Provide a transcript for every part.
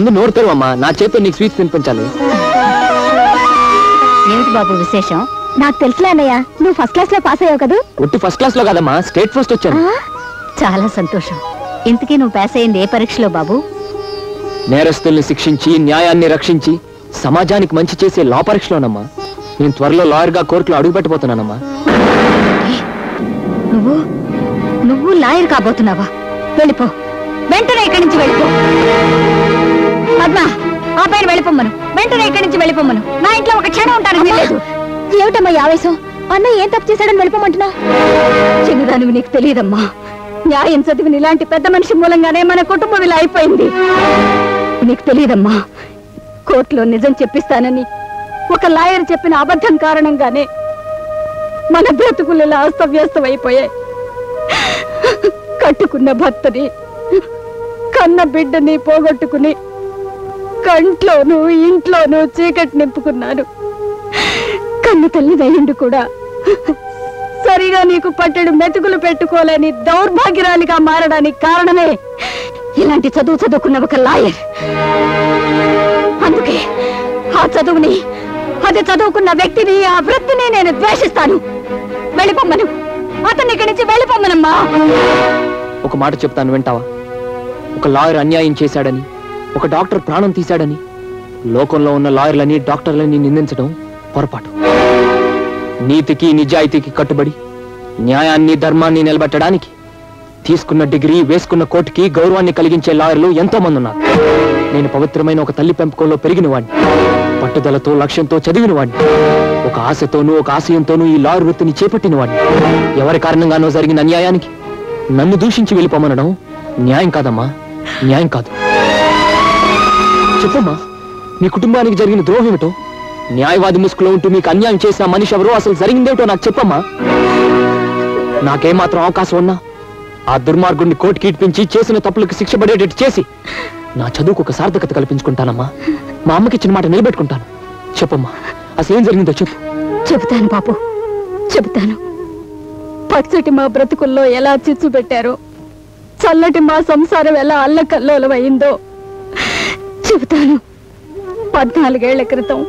ముందు నోరుతారు అమ్మా, నా చేతితో నీకు స్వీట్స్ తినిపించాలి. ఏమిటి బాబు విశేషం? నాకు తెలుసులే అన్నయ్య, నువ్వు ఫస్ట్ క్లాస్ లో పాస్ అయ్యావు కదా. ఒట్టి ఫస్ట్ క్లాస్ లో కాదమ్మా, స్టేట్ ఫస్ట్ వచ్చాను. చాలా సంతోషం. ఇంతకీ నువ్వు పాస్ అయింది ఏ పరీక్షలో బాబు? నేరస్తుల్ని శిక్షించి న్యాయాన్ని రక్షించి సమాజానికి మంచి చేసే లా పరీక్షలోనమ్మా. నేను త్వరలో లాయర్ గా కోర్టులో అడుగు పెట్టబోతున్నానమ్మా. నువ్వు నువ్వు లాయర్ కాబోతున్నావా? వెళ్ళిపో, వెంటనే ఇక్కడి నుంచి వెళ్ళిపో. పద్మ, ఆ పైన వెళ్ళిపోమ్మను, వెంటనే ఇక్కడి నుంచి వెళ్ళిపోమ్మను. నా ఇంట్లో ఒక క్షణం ఉంటానని లేదు. ఏమిటమ్మా ఈ ఆవేశం? అన్నయ్య ఏం తప్పు చేశాడని వెళ్ళిపోమంటున్నా? చిన్నదానివి నీకు తెలియదమ్మా. న్యాయం చదివిన ఇలాంటి పెద్ద మనిషి మూలంగానే మన కుటుంబం ఇలా అయిపోయింది. నీకు తెలియదమ్మా, కోర్టులో నిజం చెప్పిస్తానని ఒక లాయర్ చెప్పిన అబద్ధం కారణంగానే మన బ్రతుకులు ఇలా అస్తవ్యస్తం అయిపోయాయి. కట్టుకున్న భర్తని, కన్న బిడ్డని పోగొట్టుకుని కంట్లోనూ ఇంట్లోనూ చీకటి నింపుకున్నాను. కన్న తల్లిదయ్యుండి కూడా సరిగా నీకు పట్టెడు మెతుకులు పెట్టుకోలేని దౌర్భాగ్యరాలిగా మారడానికి కారణమే ఇలాంటి చదువు చదువుకున్న ఒక లాయర్. అందుకే ఆ చదువుని, అది చదువుకున్న వ్యక్తిని, ఆ వృత్తిని నేను ద్వేషిస్తాను. వెళ్ళిపోమ్మను, అతన్ని ఇక్కడి నుంచి వెళ్ళిపోమ్మనమ్మా. ఒక మాట చెప్తాను, వింటావా? ఒక లాయర్ అన్యాయం చేశాడని, ఒక డాక్టర్ ప్రాణం తీశాడని లోకంలో ఉన్న లాయర్లని, డాక్టర్లని నిందించడం పొరపాటు. నీతికి నిజాయితీకి కట్టుబడి న్యాయాన్ని, ధర్మాన్ని నిలబెట్టడానికి తీసుకున్న డిగ్రీ, వేసుకున్న కోర్టుకి గౌరవాన్ని కలిగించే లాయర్లు ఎంతో మంది ఉన్నారు. నేను పవిత్రమైన ఒక తల్లి పెంపకంలో పెరిగిన వాడిని, పట్టుదలతో లక్ష్యంతో చదివిన వాడిని, ఒక ఆశతోనూ ఒక ఆశయంతోనూ ఈ లాయర్ వృత్తిని చేపట్టిన వాడిని. ఎవరి కారణంగానో జరిగిన అన్యాయానికి నన్ను దూషించి వెళ్ళిపోమనడం న్యాయం కాదమ్మా, న్యాయం కాదు. చెప్పమ్మా, మీ కుటుంబానికి జరిగిన ద్రోహం ఏమిటో? న్యాయవాది ముసుగులో ఉంటూ మీకు అన్యాయం చేసిన మనిషి ఎవరో, అసలు జరిగిందేమిటో నాకు చెప్పమ్మా. నాకేమాత్రం అవకాశం ఉన్నా ఆ దుర్మార్గుడిని కోర్టుకి ఈడ్పించి చేసిన తప్పులకు శిక్ష పడేటట్టు చేసి నా చదువుకు ఒక సార్థకత కల్పించుకుంటానమ్మా. మా అమ్మకి ఇచ్చిన మాట నిలబెట్టుకుంటాను. చెప్పమ్మా, అసలు ఏం జరిగిందో చెప్పు. చెబుతాను బాబు, చెబుతాను. పచ్చటి మా బ్రతుకుల్లో ఎలా చిచ్చు పెట్టారో, చల్లటి మా సంసారం ఎలా అల్లకల్లోలమైందో చెబుతాను. 14 ఏళ్ల క్రితం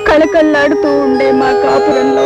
కళకళ్ళాడుతూ ఉండే మా కాపురంలో